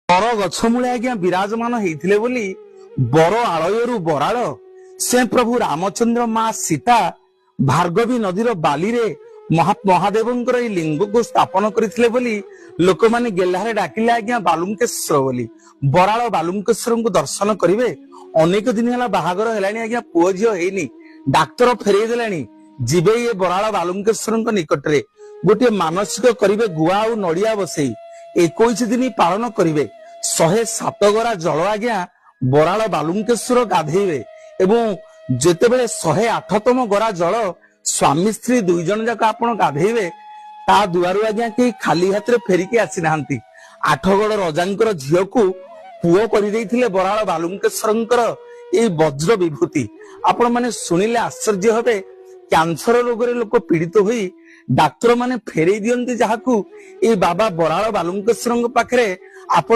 बर गछ मूले आज्ञा विराजमान होते बोली बर आलयरू बराल से प्रभु रामचंद्र माँ सीता भार्गवी नदीर बाली रे महादेव लिंग को स्थापन करते बोली लोक मैंने गेलारे डाकिले आज्ञा बालुकेश्वर बोली बराल बालुकेश्वर को दर्शन करेंगे। अनेक दिन है बाहागर है आज्ञा पुओ झील है डाक्तर फेरई देलानी जीवे ये बराल बालुकेश्वर निकट रे गोटे मानसिक करेंगे गुआ और नड़िया बसई 21 दिन पालन करेंगे 107 गरा जल आज्ञा बराल बालुकेश्वर गाधेबे एवं जेतेबेले 108तम गरा जल स्वामी स्त्री दुई जन जाक आपण गाधेबे ता दुआरु आज्ञा के खाली हाथ रे फेरिके आसी नाहंती। 8गड़ रजांकर झियो को पुओ करि देइथिले बराल बालुकेश्वरंकर ए वज्र विभूति आपण माने सुनिले आश्चर्य होबे। कैंसर रोग रे लोक पीड़ित होई डाक्टर माने फेरई दियंती जाहाकू ए बाबा बराल बालुकेश्वरंक पाखरे आपण